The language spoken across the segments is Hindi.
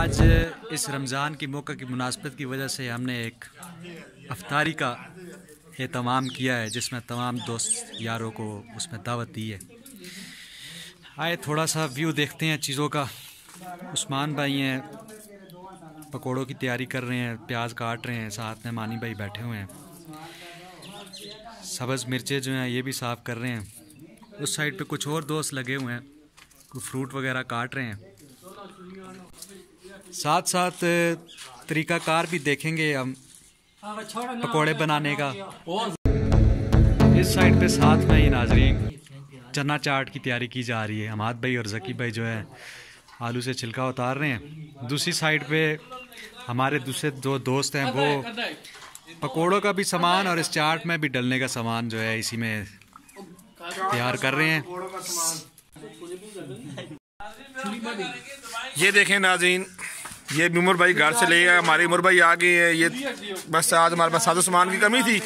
आज इस रमज़ान की मौका की मुनासबत की वजह से हमने एक अफ्तारी का एहतमाम किया है, जिसमें तमाम दोस्त यारों को उसमें दावत दी है। आए थोड़ा सा व्यू देखते हैं चीज़ों का। उस्मान भाई हैं, पकोड़ों की तैयारी कर रहे हैं, प्याज काट रहे हैं, साथ में मानी भाई बैठे हुए हैं। सब्ज़ मिर्चें जो हैं ये भी साफ़ कर रहे हैं। उस साइड पे कुछ और दोस्त लगे हुए हैं, कुछ फ्रूट वगैरह काट रहे हैं। साथ साथ तरीक़ाकार भी देखेंगे हम पकोड़े बनाने का। इस साइड पे साथ में ही नाजरीन चना चाट की तैयारी की जा रही है। हमाद भाई और ज़की भाई जो है आलू से छिलका उतार रहे हैं। दूसरी साइड पे हमारे दूसरे जो दोस्त हैं वो पकोड़ों का भी सामान और इस चाट में भी डलने का सामान जो है इसी में तैयार कर रहे हैं। ये देखें नाज़रीन, ये उमर भाई घर से ले गए, हमारे उमर भाई आ गए हैं। ये बस आज हमारे पास सादो सामान की कमी थी,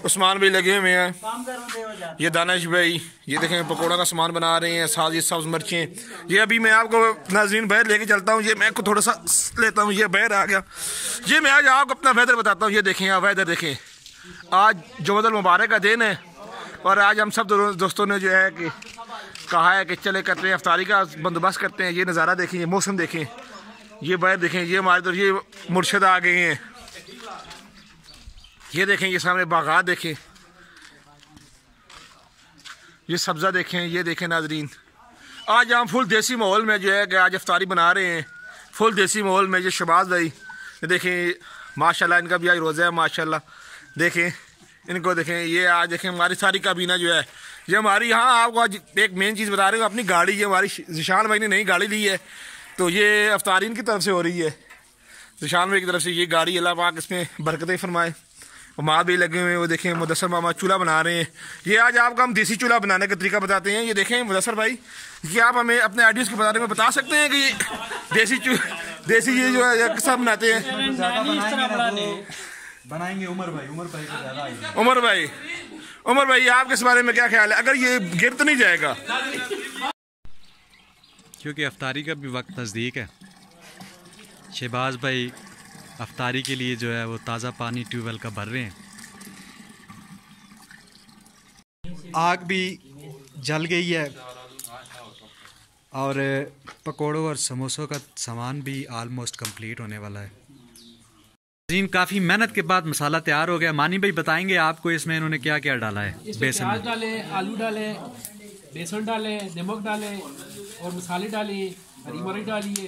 उस्मान भाई लगे हुए हैं। ये दानिश भाई ये देखें पकौड़ा का सामान बना रहे हैं, साथ ये सब्ज़ मिर्चें। ये अभी मैं आपको नाज़रीन बाहर लेके चलता हूँ। ये मैं को थोड़ा सा लेता हूँ, ये बाहर आ गया। ये मैं आज आपको अपना वेदर बताता हूँ। ये देखें आप वेदर देखें, आज जुम्मतुल मुबारक का दिन है और आज हम सब दोस्तों ने जो है कि कहा है कि चले करते हैं अफ्तारी का बंदोबस्त करते हैं। ये नज़ारा देखें, ये मौसम देखें, ये बाहर देखें, ये हमारे तो ये मुर्शद आ गए हैं। ये देखें, ये सामने बागात देखें, ये सब्ज़ा देखें। ये देखें नाजरीन, आज हम फुल देसी माहौल में जो है कि आज अफ्तारी बना रहे हैं, फुल देसी माहौल में। ये शबाज भाई ये देखें, माशाल्लाह इनका भी आज रोज़ा है माशाल्लाह। देखें इनको देखें, ये आज देखें हमारी सारी काबीना जो है ये हमारी। यहाँ आपको आज एक मेन चीज़ बता रहे हो, अपनी गाड़ी ये हमारी जिशान भाई ने नई गाड़ी ली है, तो ये अफ्तारीन की तरफ से हो रही है, जिशान भाई की तरफ से। ये गाड़ी अल्लाह पाक इसमें बरकतें फरमाए। माँ भी लगे हुए हैं, वो देखें मुदस्सर मामा चूल्हा बना रहे हैं। ये आज आपको हम देसी चूल्हा बनाने का तरीका बताते हैं। ये देखें मुदस्सर भाई, क्या आप हमें अपने आइडियाज़ के बारे में बता सकते हैं कि देसी ये जो है किस बनाते हैं? बनाएंगे उमर भाई उमर भाई आपके इस बारे में क्या ख्याल है, अगर ये गिर तो नहीं जाएगा? क्योंकि अफ्तारी का भी वक्त नज़दीक है। शहबाज भाई अफ्तारी के लिए जो है वो ताज़ा पानी ट्यूबवेल का भर रहे हैं। आग भी जल गई है और पकोड़ों और समोसों का सामान भी आलमोस्ट कंप्लीट होने वाला है। काफ़ी मेहनत के बाद मसाला तैयार हो गया। मानी भाई बताएंगे आपको इसमें इन्होंने क्या क्या डाला है। बेसन डाले, आलू डाले, बेसन डाले, नमक डाले और मसाले डाले, हरी मिर्च डाली है।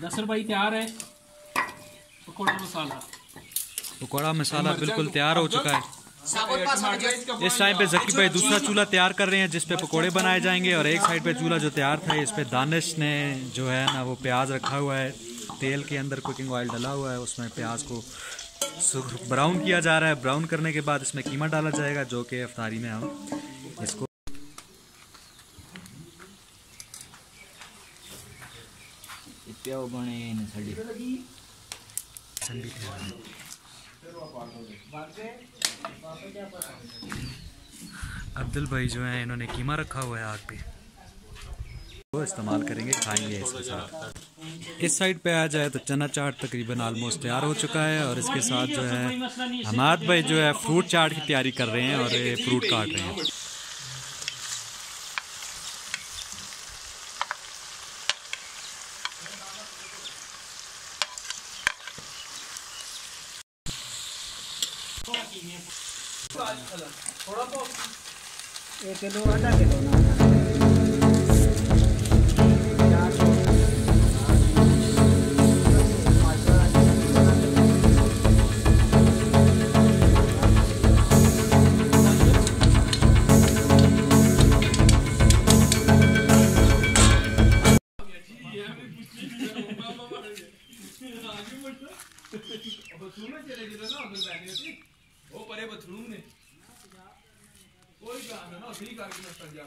नसर भाई तैयार है। पकौड़ा मसाला बिल्कुल तैयार हो चुका है। इस टाइम पे ज़की भाई दूसरा चूल्हा तैयार कर रहे हैं जिस पे पकोड़े बनाए जाएंगे, और एक साइड पे चूल्हा जो तैयार था इस पे दानिश ने जो है ना वो प्याज रखा हुआ है, तेल के अंदर कुकिंग ऑयल डला हुआ है, उसमें प्याज को ब्राउन किया जा रहा है। ब्राउन करने के बाद इसमें कीमा डाला जाएगा, जो कि अफ्तारी में हम इसको अब्दुल भाई जो है इन्होंने कीमा रखा हुआ है आग पे, वो इस्तेमाल करेंगे, खाएंगे इसके साथ। इस साइड पे आ जाए तो चना चाट तकरीबन ऑलमोस्ट तैयार हो चुका है, और इसके साथ जो है हमाद भाई जो है फ्रूट चाट की तैयारी कर रहे हैं और ये फ्रूट काट रहे हैं। थोड़ा तो 1 किलो आधा किलो ना वो परे बाथरूम ने कोई काम है ना, ठीक करके मैं समझा।